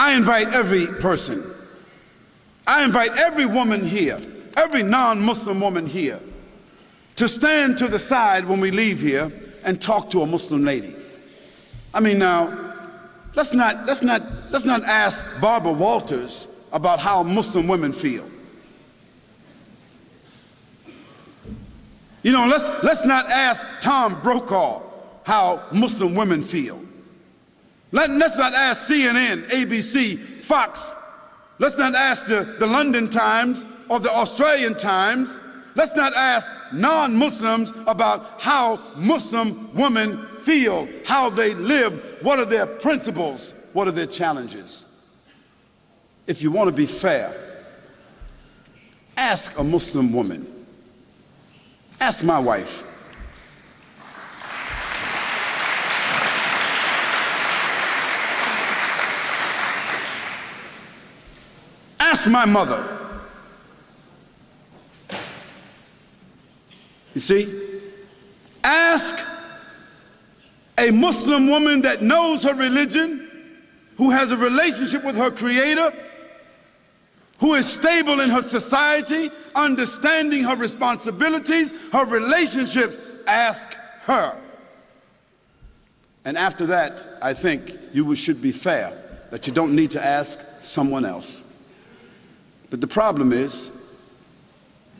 I invite every person, I invite every woman here, every non-Muslim woman here, to stand to the side when we leave here and talk to a Muslim lady. I mean, now, let's not ask Barbara Walters about how Muslim women feel. You know, let's not ask Tom Brokaw how Muslim women feel. Let's not ask CNN, ABC, Fox. Let's not ask the London Times or the Australian Times. Let's not ask non-Muslims about how Muslim women feel, how they live, what are their principles, what are their challenges. If you want to be fair, ask a Muslim woman. Ask my wife. Ask my mother. You see? Ask a Muslim woman that knows her religion, who has a relationship with her Creator, who is stable in her society, understanding her responsibilities, her relationships. Ask her. And after that, I think you should be fair, that you don't need to ask someone else. But the problem is,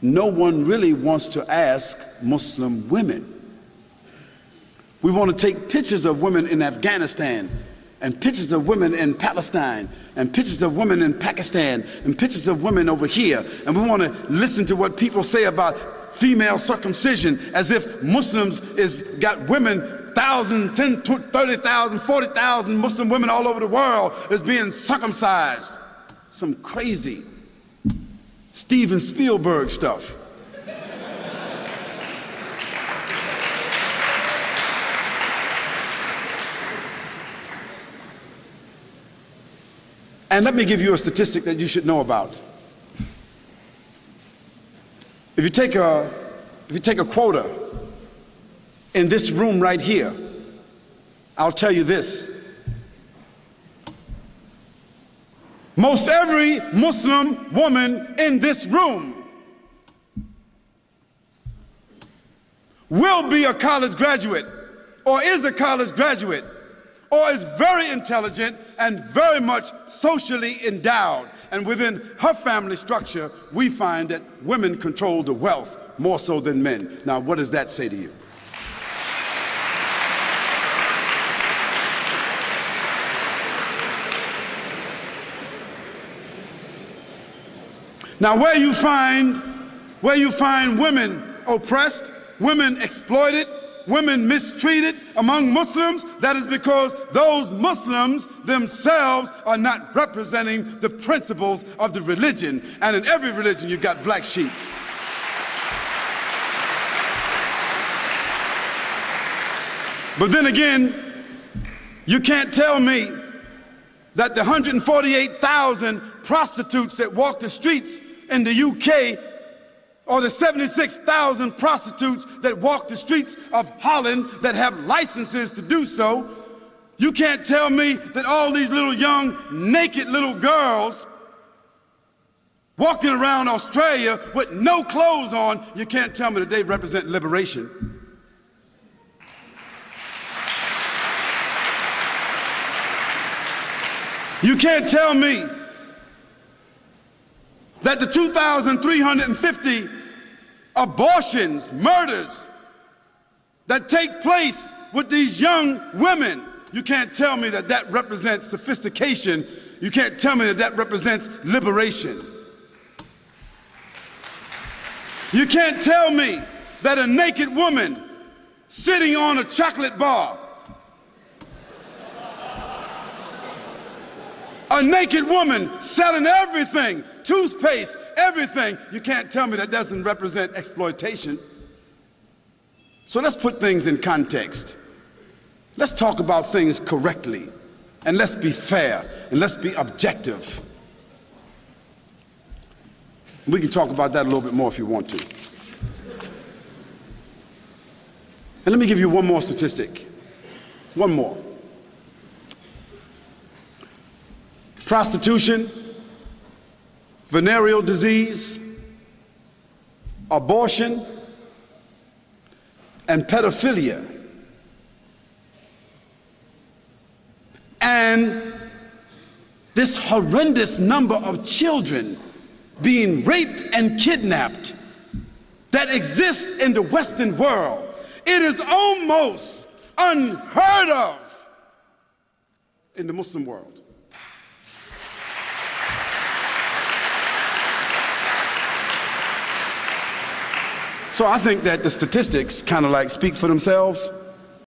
no one really wants to ask Muslim women. We want to take pictures of women in Afghanistan, and pictures of women in Palestine, and pictures of women in Pakistan, and pictures of women over here. And we want to listen to what people say about female circumcision, as if Muslims got women, 1,000, 10, 30,000, 40,000 Muslim women all over the world is being circumcised. Some crazy Steven Spielberg stuff. And let me give you a statistic that you should know about. If you take a quota in this room right here, I'll tell you this. Most every Muslim woman in this room will be a college graduate, or is a college graduate, or is very intelligent and very much socially endowed. And within her family structure, we find that women control the wealth more so than men. Now, what does that say to you? Now, where you find women oppressed, women exploited, women mistreated among Muslims, that is because those Muslims themselves are not representing the principles of the religion. And in every religion, you've got black sheep. But then again, you can't tell me that the 148,000 prostitutes that walk the streets in the UK, or the 76,000 prostitutes that walk the streets of Holland that have licenses to do so, you can't tell me that all these little young, naked little girls walking around Australia with no clothes on, you can't tell me that they represent liberation. You can't tell me that the 2,350 abortions, murders that take place with these young women, you can't tell me that that represents sophistication. You can't tell me that that represents liberation. You can't tell me that a naked woman sitting on a chocolate bar, a naked woman selling everything, toothpaste, everything, you can't tell me that doesn't represent exploitation. So let's put things in context. Let's talk about things correctly, and let's be fair, and let's be objective. We can talk about that a little bit more if you want to. And let me give you one more statistic. One more. prostitution, venereal disease, abortion, and pedophilia. And this horrendous number of children being raped and kidnapped that exists in the Western world. It is almost unheard of in the Muslim world. So I think that the statistics kind of like speak for themselves.